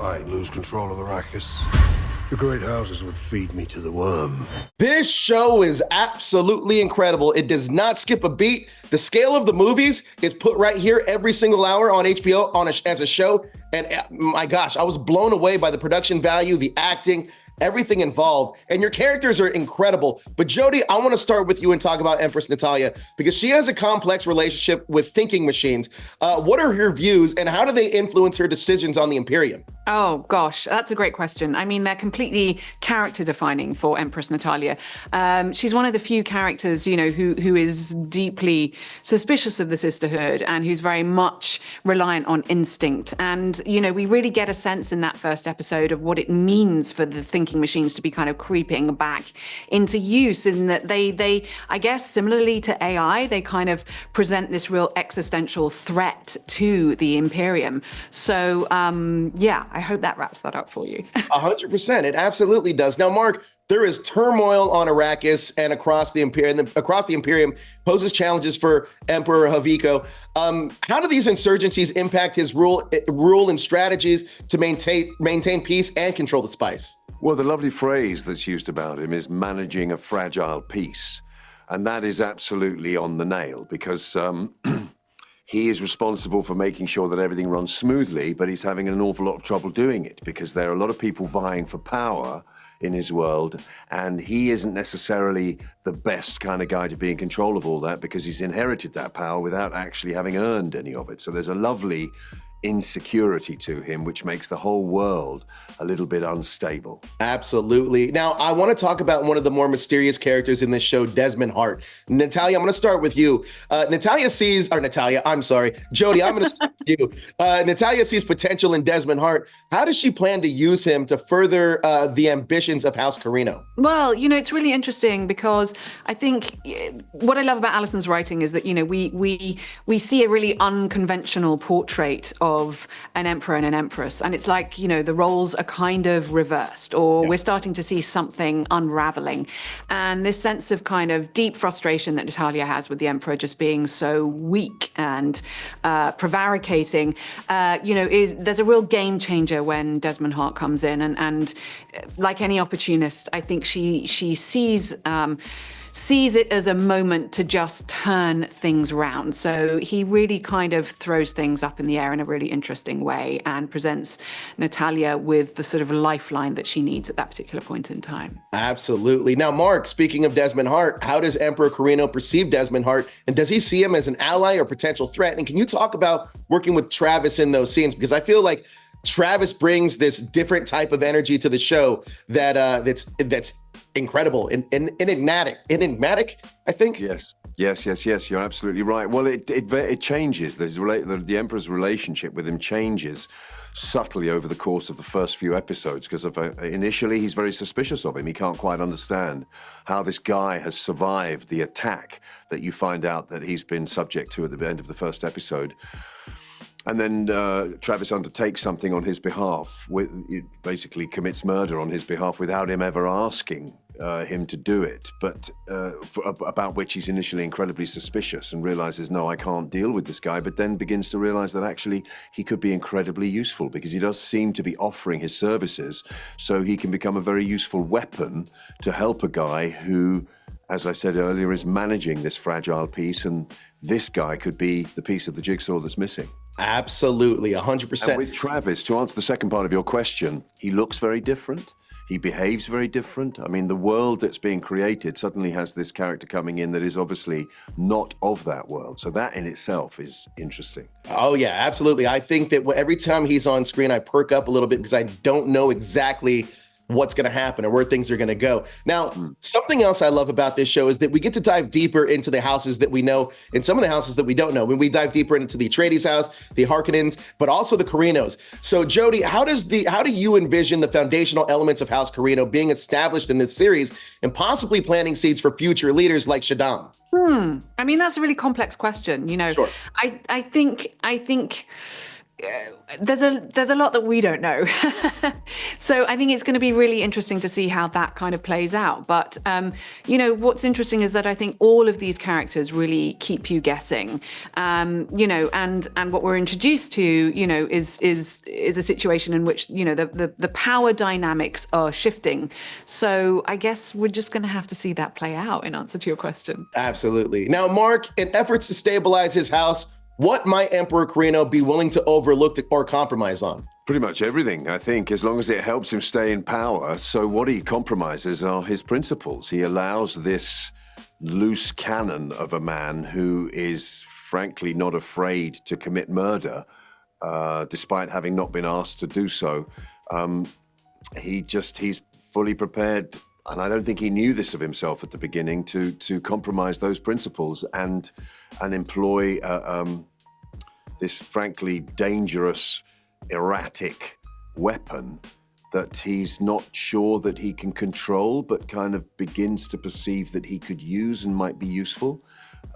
I lose control of Arrakis, the great houses would feed me to the worm. This show is absolutely incredible. It does not skip a beat. The scale of the movies is put right here every single hour on HBO as a show. And my gosh, I was blown away by the production value, the acting, everything involved. And your characters are incredible. But Jodhi, I want to start with you and talk about Empress Natalya, because she has a complex relationship with thinking machines. What are her views and how do they influence her decisions on the Imperium? Oh, gosh, that's a great question. I mean, they're completely character defining for Empress Natalya. She's one of the few characters, you know, who is deeply suspicious of the sisterhood and who's very much reliant on instinct. And, you know, we really get a sense in that first episode of what it means for the thinking machines to be kind of creeping back into use, in that they, I guess, similarly to AI, they kind of present this real existential threat to the Imperium. So, yeah, I hope that wraps that up for you. 100%. It absolutely does. Now, Mark, there is turmoil on Arrakis and across the Imperium poses challenges for Emperor Javicco. How do these insurgencies impact his rule and strategies to maintain peace and control the spice? Well, the lovely phrase that's used about him is managing a fragile peace. And that is absolutely on the nail, because he is responsible for making sure that everything runs smoothly, but he's having an awful lot of trouble doing it because there are a lot of people vying for power in his world, and he isn't necessarily the best kind of guy to be in control of all that because he's inherited that power without actually having earned any of it. So there's a lovely insecurity to him, which makes the whole world a little bit unstable. Absolutely. Now, I want to talk about one of the more mysterious characters in this show, Desmond Hart. Natalya, I'm going to start with you. Jodhi, I'm going to start with you. Natalya sees potential in Desmond Hart. How does she plan to use him to further the ambitions of House Corrino? Well, you know, it's really interesting because I think what I love about Alison's writing is that, you know, we see a really unconventional portrait of an emperor and an empress. And it's like, you know, the roles are kind of reversed, or we're starting to see something unraveling. And this sense of kind of deep frustration that Natalya has with the emperor just being so weak and prevaricating, you know, there's a real game changer when Desmond Hart comes in. And like any opportunist, I think she sees it as a moment to just turn things around. So he really kind of throws things up in the air in a really interesting way and presents Natalya with the sort of lifeline that she needs at that particular point in time. Absolutely. Now, Mark, speaking of Desmond Hart, how does Emperor Corrino perceive Desmond Hart? And does he see him as an ally or potential threat? And can you talk about working with Travis in those scenes? Because I feel like Travis brings this different type of energy to the show that's incredible and enigmatic, I think. Yes. You're absolutely right. Well, it changes. The Emperor's relationship with him changes subtly over the course of the first few episodes, because initially he's very suspicious of him. He can't quite understand how this guy has survived the attack that you find out that he's been subject to at the end of the first episode. And then Travis undertakes something on his behalf, basically commits murder on his behalf without him ever asking him to do it, but about which he's initially incredibly suspicious and realizes, no, I can't deal with this guy, but then begins to realize that actually he could be incredibly useful because he does seem to be offering his services, so he can become a very useful weapon to help a guy who, as I said earlier, is managing this fragile piece, and this guy could be the piece of the jigsaw that's missing. Absolutely, 100%. And with Travis, to answer the second part of your question, he looks very different. He behaves very different. I mean, the world that's being created suddenly has this character coming in that is obviously not of that world. So that in itself is interesting. Oh, yeah, absolutely. I think that every time he's on screen, I perk up a little bit because I don't know exactly what's going to happen or where things are going to go. Now, something else I love about this show is that we get to dive deeper into the houses that we know and some of the houses that we don't know. When we dive deeper into the Atreides house, the Harkonnens, but also the Corrinos. So Jodhi, how do you envision the foundational elements of House Corrino being established in this series and possibly planting seeds for future leaders like Shaddam? I mean, that's a really complex question. You know, Sure. I think there's a lot that we don't know. So I think it's going to be really interesting to see how that kind of plays out. But, what's interesting is that I think all of these characters really keep you guessing, and what we're introduced to, is a situation in which, the power dynamics are shifting. So I guess we're just going to have to see that play out in answer to your question. Absolutely. Now, Mark, in efforts to stabilize his house, what might Emperor Corrino be willing to overlook or compromise on? Pretty much everything, I think, as long as it helps him stay in power. So what he compromises are his principles. He allows this loose cannon of a man who is frankly not afraid to commit murder, despite having not been asked to do so. He's fully prepared, and I don't think he knew this of himself at the beginning, to compromise those principles and employ this frankly dangerous, erratic weapon that he's not sure that he can control, but kind of begins to perceive that he could use and might be useful.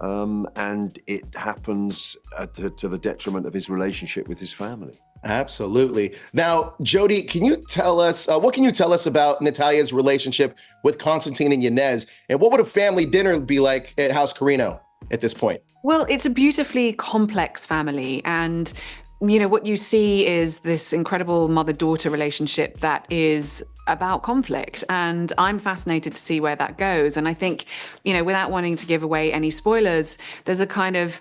And it happens to the detriment of his relationship with his family. Absolutely. Now, Jodhi, can you tell us, what can you tell us about Natalya's relationship with Constantine and Yanez? And what would a family dinner be like at House Corrino at this point? Well, it's a beautifully complex family. And, what you see is this incredible mother-daughter relationship that is about conflict. And I'm fascinated to see where that goes. And I think, without wanting to give away any spoilers, there's a kind of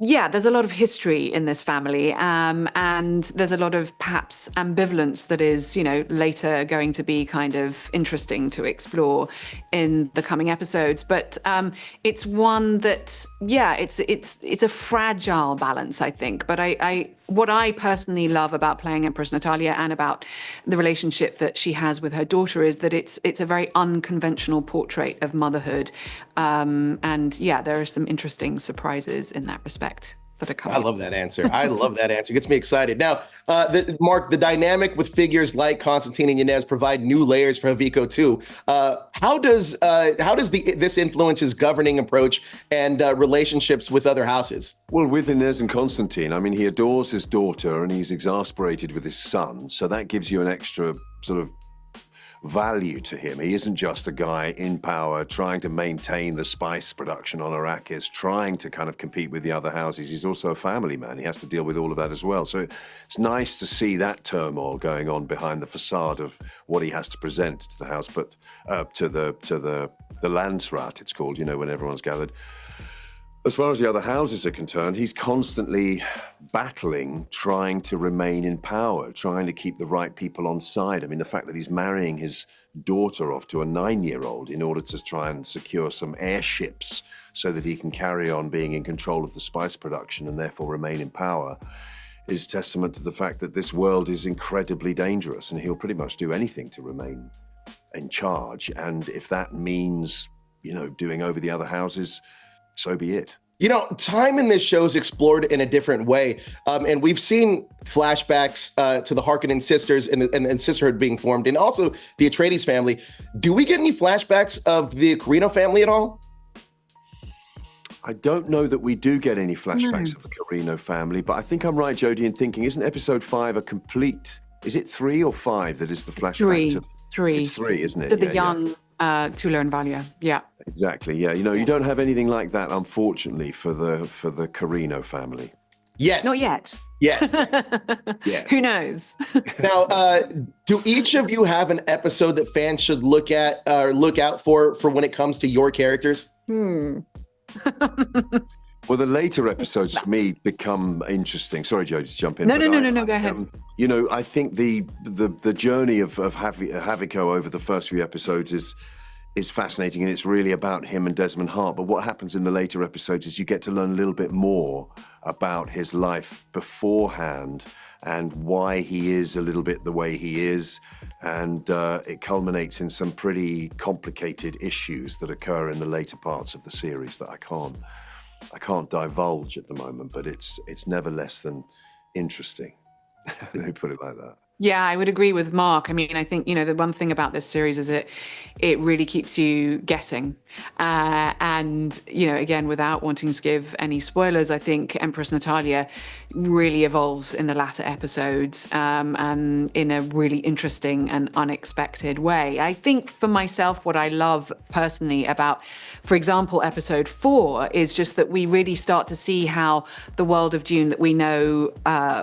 there's a lot of history in this family, and there's a lot of perhaps ambivalence that is, later going to be kind of interesting to explore in the coming episodes. But it's one that, it's a fragile balance, I think. But what I personally love about playing Empress Natalya and about the relationship that she has with her daughter is that it's a very unconventional portrait of motherhood. There are some interesting surprises in that respect that are coming. I love that answer. I love that answer. It gets me excited. Now, Mark, the dynamic with figures like Constantine and Yanez provide new layers for Javicco too. How does this influence his governing approach and relationships with other houses? Well, with Yanez and Constantine, I mean, he adores his daughter and he's exasperated with his son. So that gives you an extra sort of value to him. He isn't just a guy in power trying to maintain the spice production on Arrakis, trying to kind of compete with the other houses. He's also a family man. He has to deal with all of that as well. So it's nice to see that turmoil going on behind the facade of what he has to present to the house, but to the Landsrat, it's called, when everyone's gathered. As far as the other houses are concerned, he's constantly battling, trying to remain in power, trying to keep the right people on side. I mean, the fact that he's marrying his daughter off to a 9-year-old in order to try and secure some airships so that he can carry on being in control of the spice production and therefore remain in power is testament to the fact that this world is incredibly dangerous and he'll pretty much do anything to remain in charge. And if that means, doing over the other houses, so be it. Time in this show is explored in a different way. And we've seen flashbacks to the Harkonnen sisters and sisterhood being formed, and also the Atreides family. Do we get any flashbacks of the Corrino family at all? I don't know that we do get any flashbacks of the Corrino family, but I think I'm right, Jodhi, in thinking, isn't episode 5 a complete, is it 3 or 5 that is the flashback? Three. It's 3, isn't it? To the young Tula and Valia, yeah. Exactly, yeah. You don't have anything like that, unfortunately, for the Corrino family. Yet. Not yet. Yeah. Who knows? Now, do each of you have an episode that fans should look at or look out for when it comes to your characters? Well, the later episodes for me become interesting. Sorry, Joe, to jump in. No, go ahead. I think the journey of Javicco over the first few episodes is fascinating, and it's really about him and Desmond Hart. But what happens in the later episodes is you get to learn a little bit more about his life beforehand and why he is a little bit the way he is. And it culminates in some pretty complicated issues that occur in the later parts of the series that I can't divulge at the moment, but it's never less than interesting. Let me put it like that. Yeah, I would agree with Mark. I mean, I think, the one thing about this series is it really keeps you guessing. And, again, without wanting to give any spoilers, I think Empress Natalya really evolves in the latter episodes and in a really interesting and unexpected way. I think for myself, what I love personally about, for example, episode 4 is just that we really start to see how the world of Dune that we know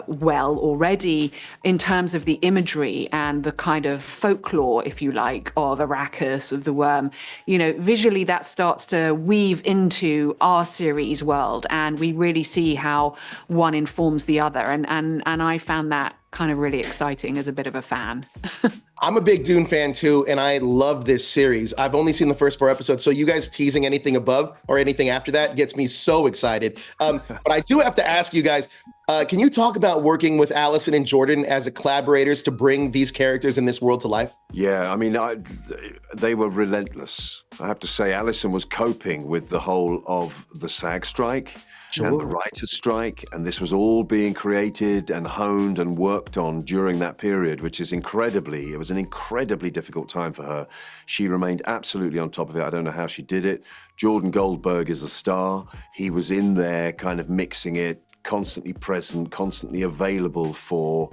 well already in terms of the imagery and the kind of folklore, if you like, of Arrakis, of the worm, visually that starts to weave into our series world, and we really see how one informs the other. And I found that kind of really exciting as a bit of a fan. I'm a big Dune fan too, and I love this series. I've only seen the first 4 episodes, so you guys teasing anything above or anything after that gets me so excited. But I do have to ask you guys, can you talk about working with Allison and Jordan as collaborators to bring these characters in this world to life? Yeah, I mean, they were relentless. I have to say, Allison was coping with the whole of the SAG strike. Sure. And the writer's strike, and this was all being created and honed and worked on during that period, which is it was an incredibly difficult time for her. She remained absolutely on top of it. I don't know how she did it. Jordan Goldberg is a star. He was in there kind of mixing it, constantly present, constantly available for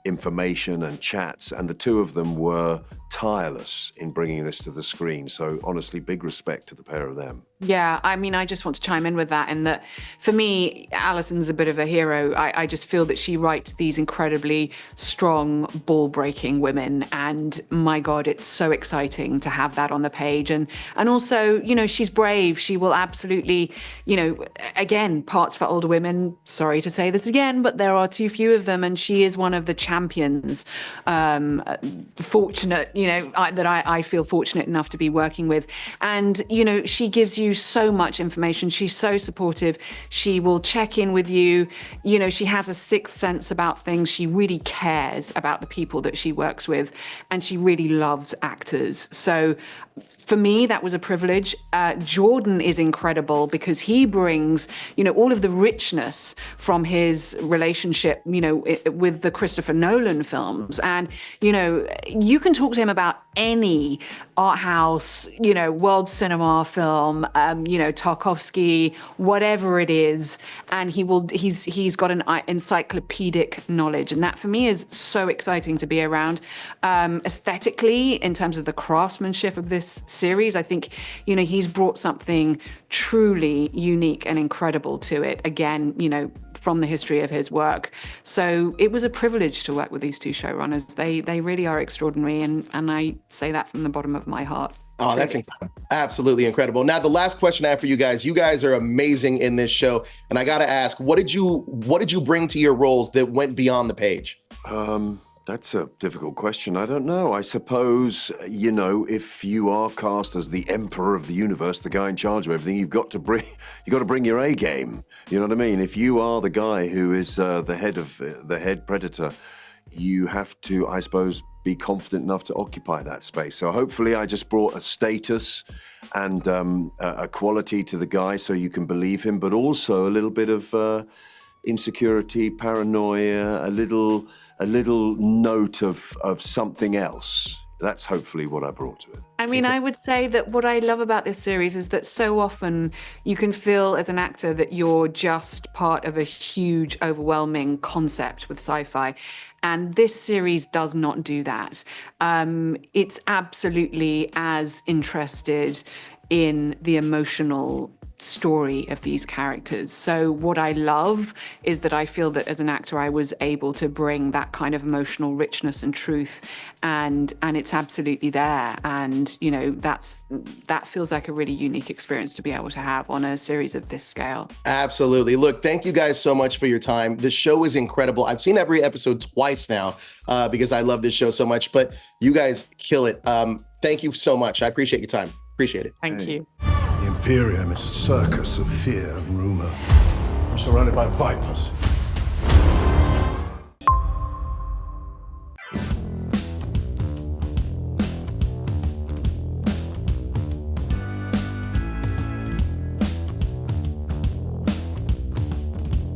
information and chats, and the two of them were tireless in bringing this to the screen. So honestly, big respect to the pair of them. Yeah, I mean, I just want to chime in with that, in that for me, Alison's a bit of a hero. I just feel that she writes these incredibly strong, ball-breaking women, and my God, it's so exciting to have that on the page. And also, she's brave. She will absolutely, again, parts for older women, sorry to say this again, but there are too few of them, and she is one of the champions, fortunate, that I feel fortunate enough to be working with. And, she gives you so much information. She's so supportive. She will check in with you. She has a sixth sense about things. She really cares about the people that she works with, and she really loves actors. So for me, that was a privilege. Jordan is incredible because he brings, all of the richness from his relationship, with the Christopher Nolan films. And, you can talk to him about any art house, world cinema film, Tarkovsky, whatever it is. And he's got an encyclopedic knowledge. And that for me is so exciting to be around. Aesthetically, in terms of the craftsmanship of this series, I think, he's brought something truly unique and incredible to it. Again, from the history of his work. So it was a privilege to work with these two showrunners. They really are extraordinary, and I say that from the bottom of my heart. Oh, that's absolutely incredible. Now, the last question I have for you guys are amazing in this show. And I got to ask, what did you bring to your roles that went beyond the page? That's a difficult question. I don't know. I suppose, if you are cast as the emperor of the universe, the guy in charge of everything, you've got to bring your A game. You know what I mean? If you are the guy who is the head predator, you have to, I suppose, be confident enough to occupy that space. So hopefully I just brought a status and a quality to the guy so you can believe him, but also a little bit of insecurity, paranoia, a little note of something else. That's hopefully what I brought to it. I mean, I would say that what I love about this series is that so often you can feel as an actor that you're just part of a huge, overwhelming concept with sci-fi. And this series does not do that. It's absolutely as interested in the emotional story of these characters. So what I love is that I feel that as an actor I was able to bring that kind of emotional richness and truth, and it's absolutely there. And that feels like a really unique experience to be able to have on a series of this scale. Absolutely. Look, thank you guys so much for your time. The show is incredible. I've seen every episode twice now because I love this show so much, but you guys kill it. Thank you so much. I appreciate your time. Appreciate it. Thank you. The Imperium is a circus of fear and rumor. I'm surrounded by vipers.